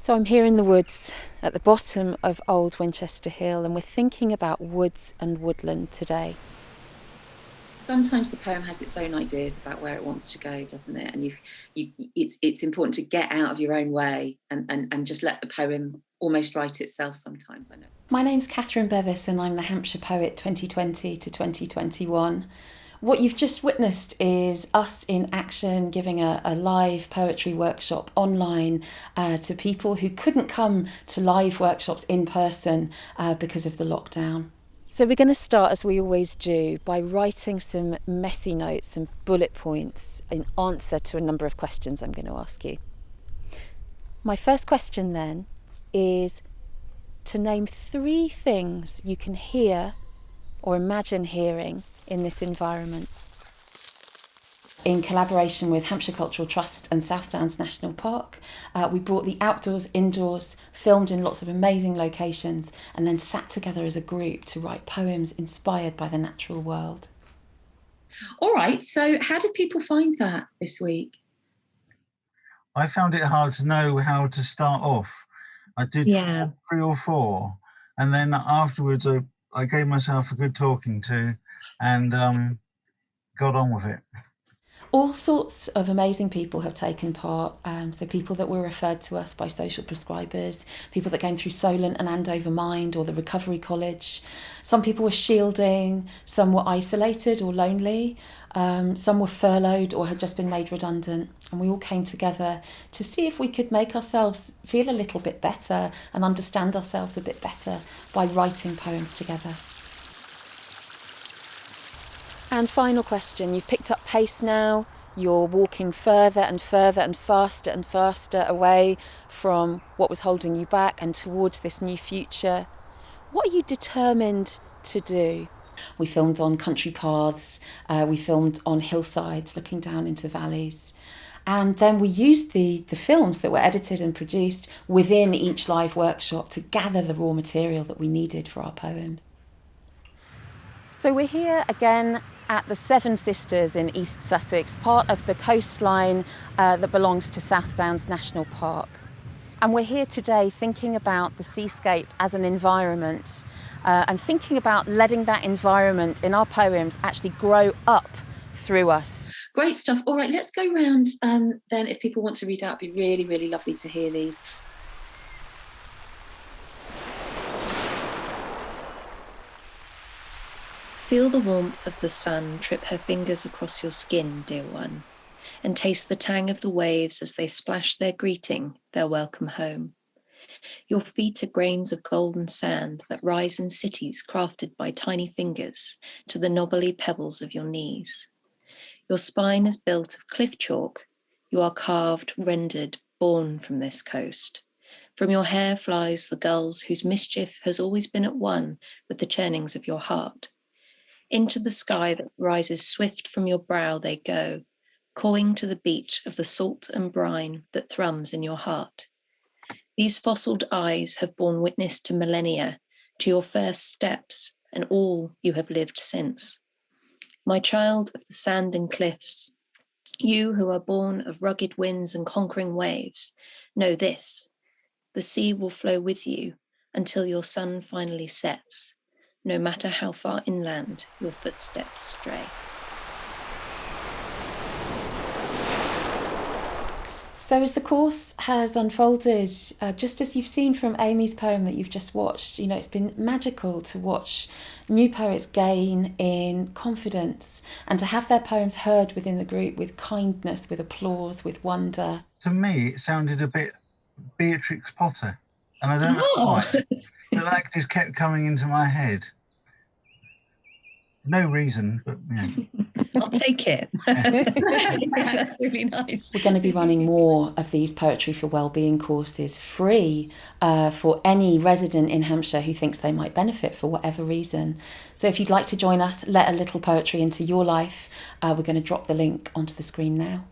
So I'm here in the woods at the bottom of Old Winchester Hill, and we're thinking about woods and woodland today. Sometimes the poem has its own ideas about where it wants to go, doesn't it? And it's important to get out of your own way and just let the poem almost write itself sometimes, I know. My name's Catherine Bevis and I'm the Hampshire Poet 2020 to 2021. What you've just witnessed is us in action giving a live poetry workshop online to people who couldn't come to live workshops in person because of the lockdown. So we're going to start, as we always do, by writing some messy notes, some bullet points in answer to a number of questions I'm going to ask you. My first question then is to name 3 things you can hear or imagine hearing in this environment. In collaboration with Hampshire Cultural Trust and South Downs National Park, we brought the outdoors, indoors, filmed in lots of amazing locations, and then sat together as a group to write poems inspired by the natural world. All right, so how did people find that this week? I found it hard to know how to start off. I did 3 or 4, and then afterwards I gave myself a good talking to and got on with it. All sorts of amazing people have taken part. So people that were referred to us by social prescribers, people that came through Solent and Andover Mind or the Recovery College. Some people were shielding, some were isolated or lonely, some were furloughed or had just been made redundant. And we all came together to see if we could make ourselves feel a little bit better and understand ourselves a bit better by writing poems together. And final question, you've picked up pace now, you're walking further and further and faster away from what was holding you back and towards this new future. What are you determined to do? We filmed on country paths, we filmed on hillsides looking down into valleys. And then we used the films that were edited and produced within each live workshop to gather the raw material that we needed for our poems. So we're here again at the Seven Sisters in East Sussex, part of the coastline that belongs to South Downs National Park. And we're here today thinking about the seascape as an environment and thinking about letting that environment in our poems actually grow up through us. Great stuff. All right, let's go round then. If people want to read out, it'd be really, really lovely to hear these. Feel the warmth of the sun trip her fingers across your skin, dear one, and taste the tang of the waves as they splash their greeting, their welcome home. Your feet are grains of golden sand that rise in cities crafted by tiny fingers to the knobbly pebbles of your knees. Your spine is built of cliff chalk. You are carved, rendered, born from this coast. From your hair flies the gulls whose mischief has always been at one with the churnings of your heart. Into the sky that rises swift from your brow they go, cawing to the beat of the salt and brine that thrums in your heart. These fossiled eyes have borne witness to millennia, to your first steps, and all you have lived since. My child of the sand and cliffs, you who are born of rugged winds and conquering waves, know this: the sea will flow with you until your sun finally sets, no matter how far inland your footsteps stray. So as the course has unfolded, just as you've seen from Amy's poem that you've just watched, you know, it's been magical to watch new poets gain in confidence and to have their poems heard within the group with kindness, with applause, with wonder. To me, it sounded a bit Beatrix Potter, and I don't know why, but that just kept coming into my head. No reason, but I'll take it. That's really nice. We're going to be running more of these Poetry for Wellbeing courses free for any resident in Hampshire who thinks they might benefit for whatever reason. So if you'd like to join us, let a little poetry into your life, we're going to drop the link onto the screen now.